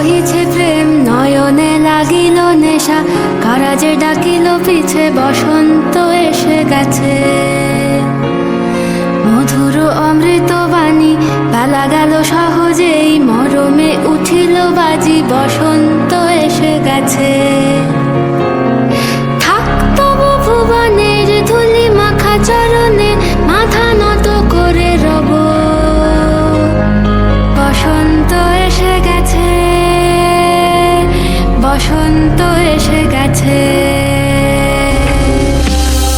বহিছে প্রেম নয়নে লাগিল নেশা, কারা যে ডাকিল পিছে বসন্ত এসে গেছে। মধুর অমৃত বাণী বেলা গেল সহজেই, মরমে উঠিল বাজি বসন্ত এসে গেছে। থাক তবু ভুবনের ধুলি মাখা চরণে, মাথা নত করে রব। বসন্ত এসে গেছে, বসন্ত এসে গেছে।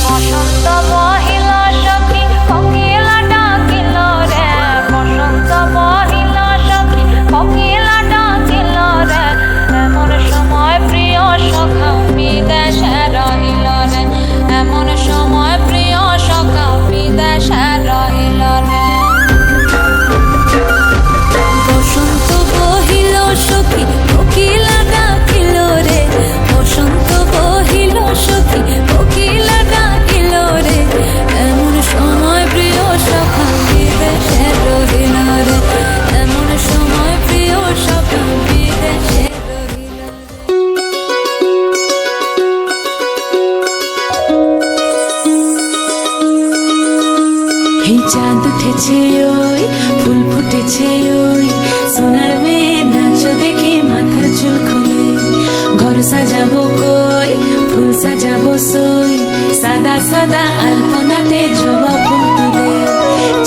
বসন্ত বহিল সখী কোকিলা ডাকিল রে, বসন্ত বহিল সখী কোকিলা ডাকিল রে। এমন সময় প্রিয় সখা বিদেশে রহিল রে, এমন সময় প্রিয় সখা বিদেশে রহিল রে। বসন্ত বহিল সখী কোকিলা ডাকিল রে, বসন্ত বহিল সখী কোকিলা ডাকিল রে। এমন সময় প্রিয় সখা বিদেশে রহিল রে, এমন সময় প্রিয় সখা বিদেশে রহিল রে। এই চাঁদ উঠেছে ওই, ফুল ফুটেছে ওই, সোনার মেয়ে নাচ দেখে মাথার চুল খুলে। ঘর সাজাবো কই, ফুল সাজাবো সই, সাদা সাদা আলপনাতে জবা ফুল তুলে।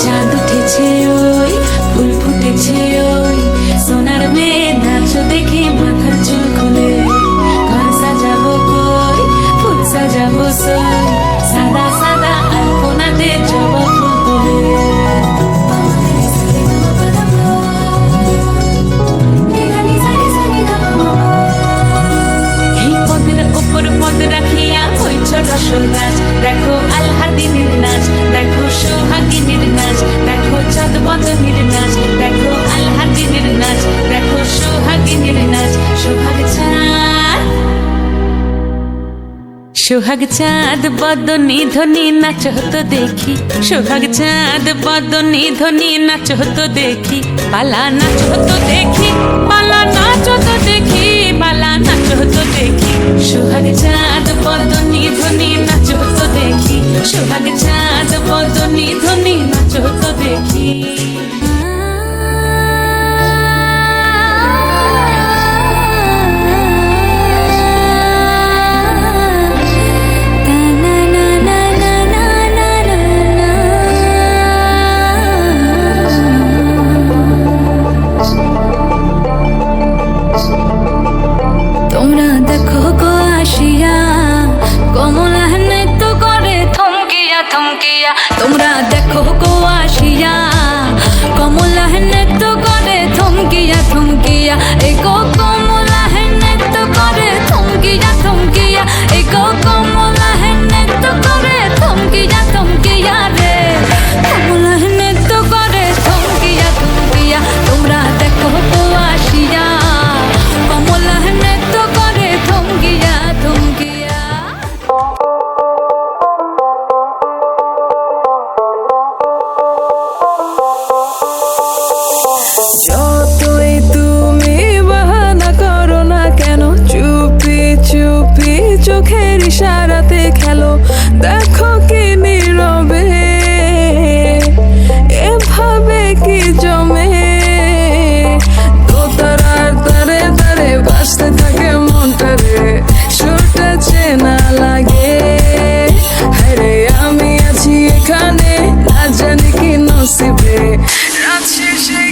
চাঁদ উঠেছে ওই, ফুল ফুটেছে ওই, সোনার মেয়ে নাচ দেখে মাথার চুল খুলে। ঘর সাজাবো কই, ফুল সাজাবো সই, সাদা সাদা আলপনাতে জবা ফুল তুলে। এই পদের উপর পদ রাখিয়া হইছ রসল গাছ, দেখো আল্লাদিনের নাচ, দেখো সোহাগিনীর নাচ, দেখো চাঁদ বদনীর নাচ, দেখো আল্লাদিনের নাচ, দেখো সোহাগিনীর নাচ। সোহাগ চাঁদ, সোহাগ চাঁদ বদনী ধ্বনি নাচ হতো দেখি, সোহাগ চাঁদ বদনী ধ্বনি নাচ হতো দেখি। পালা নাচ হতো দেখি, পালা নাচ হতো দেখি, পালা নাচ হতো দেখি। সোহাগ চাঁদ বদনী ধ্বনি নাচ হতো দেখি, সোহাগ চাঁদ বদনী ধ্বনি নাচ হতো দেখি। তোমরা দেখো গো আসিয়া, কমলা নৃত্য করে থমকিয়া থমকিয়া। তোমরা দেখো গো আসিয়া, কমলা নৃত্য করে থমকিয়া থমকিয়া। এই গো কমলা নৃত্য করে থমকিয়া থমকিয়া, এই গো কমলা নৃত্য করে থমকিয়া থমকিয়া রে। কমলা নৃত্য করে থমকিয়া থমকিয়া। তোমরা দেখো গো আসিয়া, কমলা নৃত্য করে থমকিয়া থমকিয়া। যতই তুমি বাহানা করো না কেন, চুপি চুপি চোখের ইশারাতে খেলো। দেখো কি নীরবে এভাবে কি জমে, দোতারার তারে তারে বাজতে থাকে মনটা রে। সুরটা চেনা লাগে, আরে আমি আছি এখানে, না জানি কি নসিবে। রাত শেষে